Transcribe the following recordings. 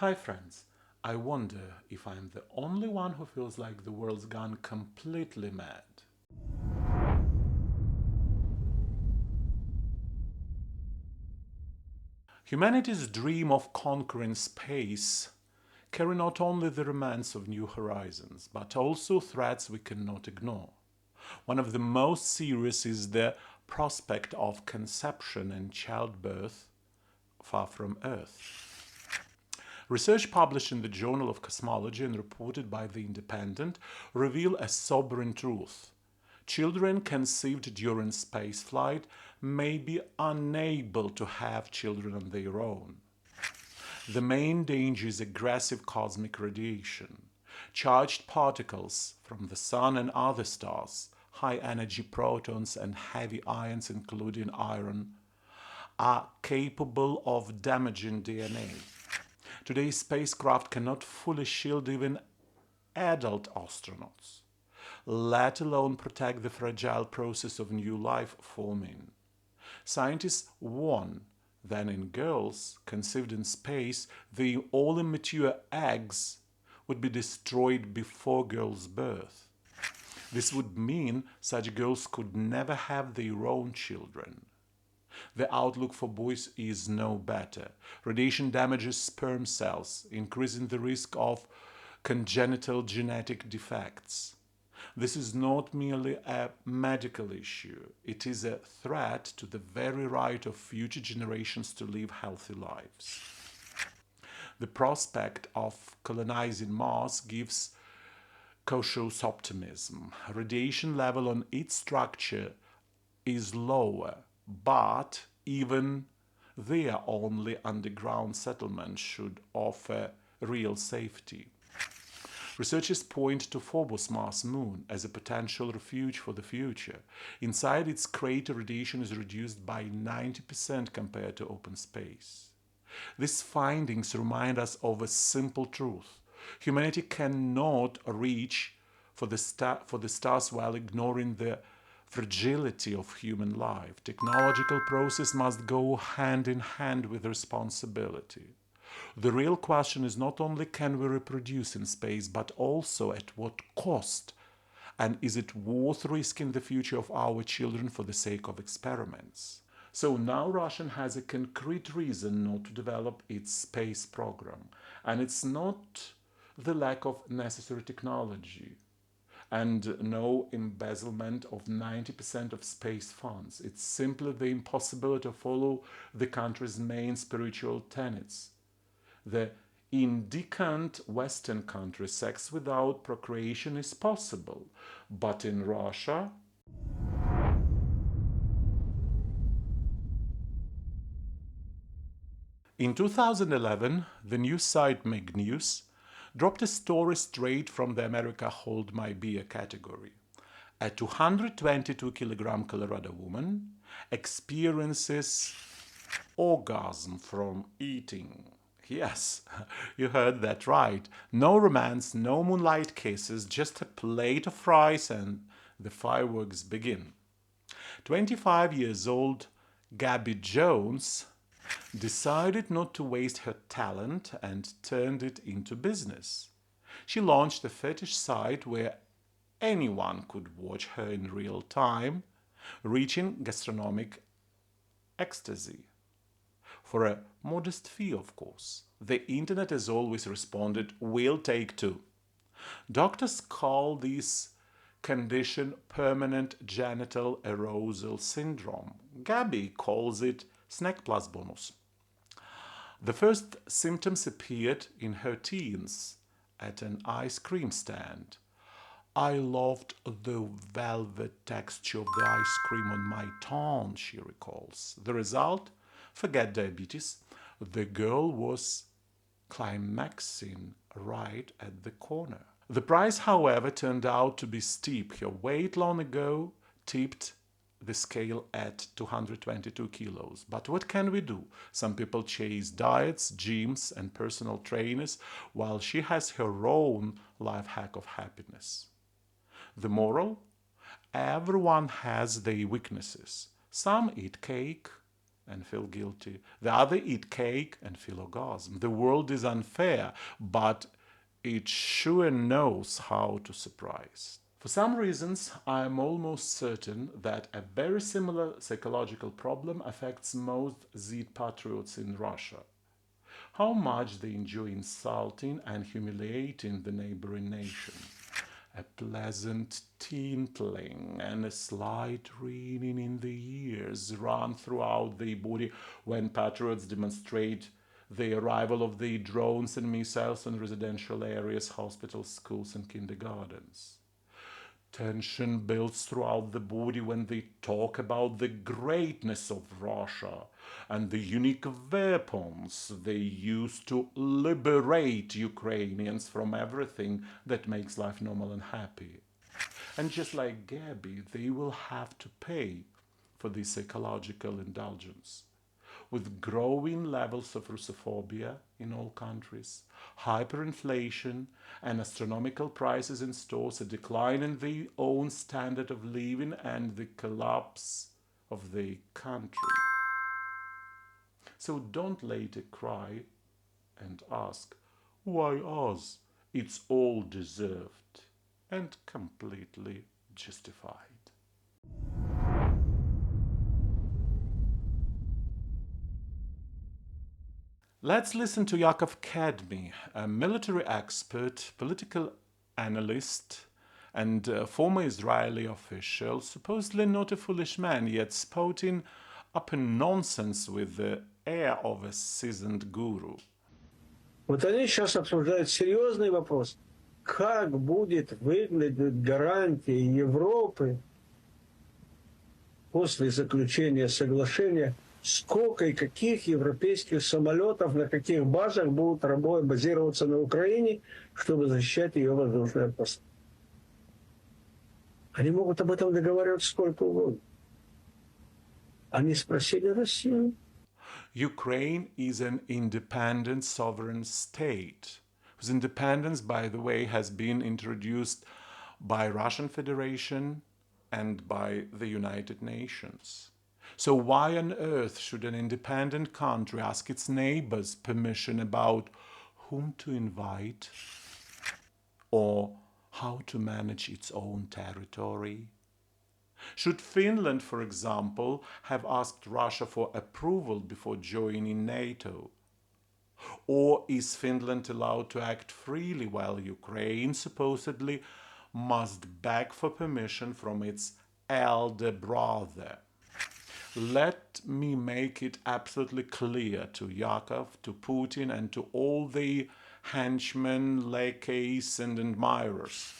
Hi friends, I wonder if I'm the only one who feels like the world's gone completely mad. Humanity's dream of conquering space carry not only the romance of new horizons, but also threats we cannot ignore. One of the most serious is the prospect of conception and childbirth far from Earth. Research published in the Journal of Cosmology and reported by The Independent reveal a sobering truth. Children conceived during spaceflight may be unable to have children on their own. The main danger is aggressive cosmic radiation. Charged particles from the Sun and other stars, high energy protons and heavy ions, including iron, are capable of damaging DNA. Today's spacecraft cannot fully shield even adult astronauts, let alone protect the fragile process of new life forming. Scientists warn that in girls conceived in space, the all immature eggs would be destroyed before girls' birth. This would mean such girls could never have their own children. The outlook for boys is no better. Radiation damages sperm cells, increasing the risk of congenital genetic defects. This is not merely a medical issue, it is a threat to the very right of future generations to live healthy lives. The prospect of colonizing Mars gives cautious optimism. Radiation level on its structure is lower, but even their only underground settlement should offer real safety. Researchers point to Phobos Mars moon as a potential refuge for the future. Inside its crater, radiation is reduced by 90% compared to open space. These findings remind us of a simple truth. Humanity cannot reach for the stars while ignoring the fragility of human life. Technological process must go hand in hand with responsibility. The real question is not only can we reproduce in space, but also at what cost? And is it worth risking the future of our children for the sake of experiments? So now Russia has a concrete reason not to develop its space program. And it's not the lack of necessary technology and no embezzlement of 90% of space funds. It's simply the impossibility to follow the country's main spiritual tenets. The in decant Western countries, sex without procreation is possible, but in Russia, in 2011, the news site Meg News dropped a story straight from the America Hold My Beer category. A 222-kilogram Colorado woman experiences orgasm from eating. Yes, you heard that right. No romance, no moonlight kisses, just a plate of fries and the fireworks begin. 25 years old Gabby Jones decided not to waste her talent and turned it into business. She launched a fetish site where anyone could watch her in real time, reaching gastronomic ecstasy. For a modest fee, of course. The internet has always responded, we'll take two. Doctors call this condition permanent genital arousal syndrome. Gabby calls it snack plus bonus. The first symptoms appeared in her teens at an ice cream stand. I loved the velvet texture of the ice cream on my tongue, she recalls. The result? Forget diabetes. The girl was climaxing right at the corner. The price, however, turned out to be steep. Her weight long ago tipped the scale at 222 kilos. But what can we do? Some people chase diets, gyms, and personal trainers, while she has her own life hack of happiness. The moral? Everyone has their weaknesses. Some eat cake, and feel guilty. The other eat cake and feel orgasm. The world is unfair, but it sure knows how to surprise. For some reasons, I am almost certain that a very similar psychological problem affects most Z patriots in Russia. How much they enjoy insulting and humiliating the neighboring nation. A pleasant tinkling and a slight ringing in the ears run throughout their body when patriots demonstrate the arrival of the drones and missiles in residential areas, hospitals, schools, and kindergartens. Tension builds throughout the body when they talk about the greatness of Russia and the unique weapons they use to liberate Ukrainians from everything that makes life normal and happy. And just like Gabby, they will have to pay for this psychological indulgence. With growing levels of Russophobia in all countries, hyperinflation and astronomical prices in stores, a decline in their own standard of living, and the collapse of the country. So don't later cry and ask, why us? It's all deserved and completely justified. Let's listen to Yakov Kadmi, a military expert, political analyst, and former Israeli official, supposedly not a foolish man, yet spouting up nonsense with the air of a seasoned guru. Вот они сейчас обсуждают серьезный вопрос. Как будет выглядеть гарантия Европы после заключения соглашения, сколько и каких европейских самолетов на каких базах будут базироваться на Украине, чтобы защищать ее воздушное пространство. Они могут об этом договариваться сколько угодно. Они спросили Россию. Ukraine is an independent sovereign state, whose independence, by the way, has been introduced by Russian Federation and by the United Nations. So why on earth should an independent country ask its neighbors permission about whom to invite or how to manage its own territory? Should Finland, for example, have asked Russia for approval before joining NATO? Or is Finland allowed to act freely while Ukraine supposedly must beg for permission from its elder brother? Let me make it absolutely clear to Yakov, to Putin, and to all the henchmen, lackeys, and admirers.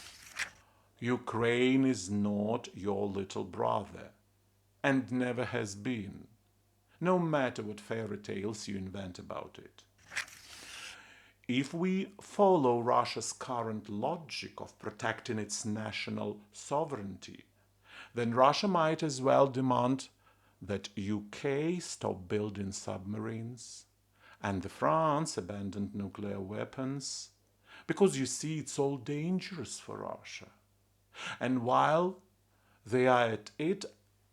Ukraine is not your little brother, and never has been, no matter what fairy tales you invent about it. If we follow Russia's current logic of protecting its national sovereignty, then Russia might as well demand that UK stop building submarines and the France abandoned nuclear weapons, because you see it's all dangerous for Russia. And while they are at it,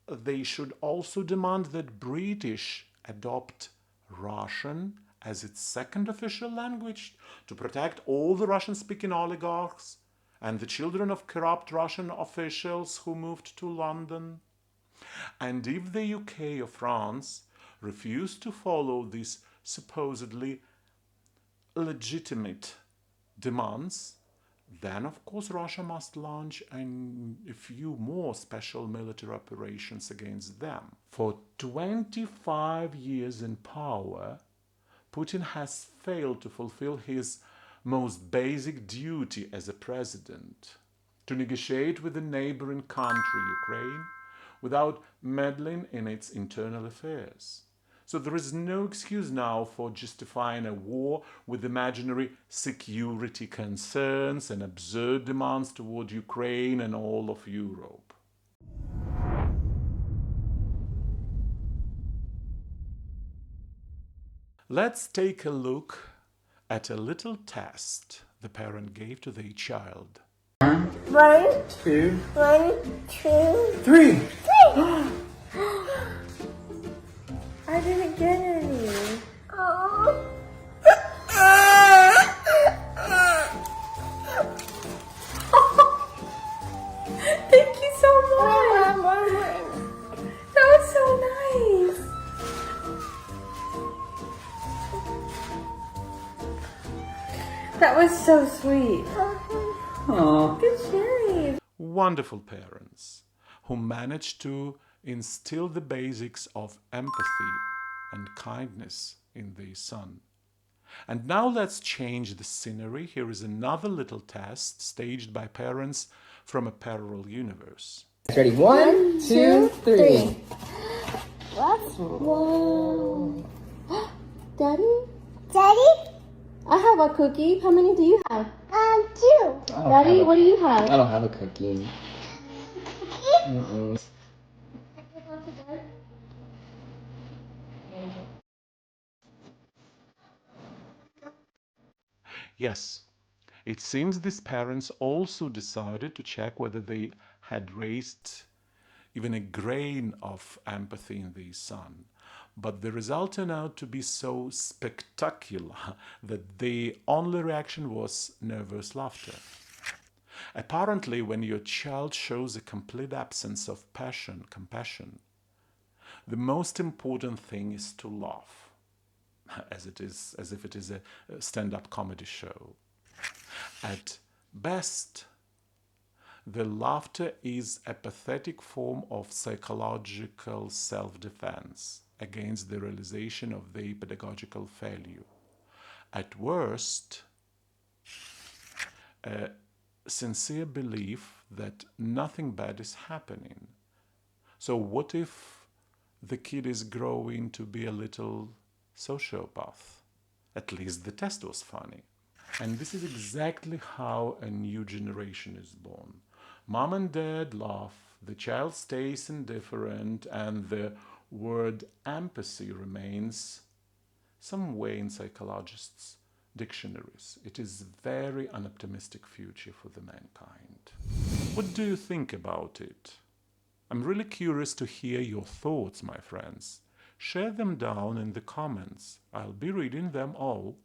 they should also demand that British adopt Russian as its second official language to protect all the Russian-speaking oligarchs and the children of corrupt Russian officials who moved to London. And if the UK or France refuse to follow these supposedly legitimate demands, then of course Russia must launch a few more special military operations against them. For 25 years in power, Putin has failed to fulfill his most basic duty as a president, to negotiate with the neighboring country, Ukraine, without meddling in its internal affairs. So there is no excuse now for justifying a war with imaginary security concerns and absurd demands toward Ukraine and all of Europe. Let's take a look at a little test the parent gave to their child. 1, 2, 1, 2, 3. I did was so sweet. Oh, good sharing. Wonderful parents who managed to instill the basics of empathy and kindness in their son. And now let's change the scenery. Here is another little test staged by parents from a parallel universe. Ready? 1, 2, 3. Whoa. Daddy? Daddy? I have a cookie. How many do you have? 2. Daddy, what do you have? I don't have a cookie. Mm-mm. Yes, it seems these parents also decided to check whether they had raised even a grain of empathy in their son. But the result turned out to be so spectacular that the only reaction was nervous laughter. Apparently, when your child shows a complete absence of compassion, the most important thing is to laugh, as if it is a stand-up comedy show. At best, the laughter is a pathetic form of psychological self-defense against the realization of their pedagogical failure. At worst, a sincere belief that nothing bad is happening. So what if the kid is growing to be a little sociopath? At least the test was funny. And this is exactly how a new generation is born. Mom and dad laugh, the child stays indifferent, and the word empathy remains some way in psychologists' dictionaries. It is a very unoptimistic future for the mankind. What do you think about it? I'm really curious to hear your thoughts, my friends. Share them down in the comments. I'll be reading them all.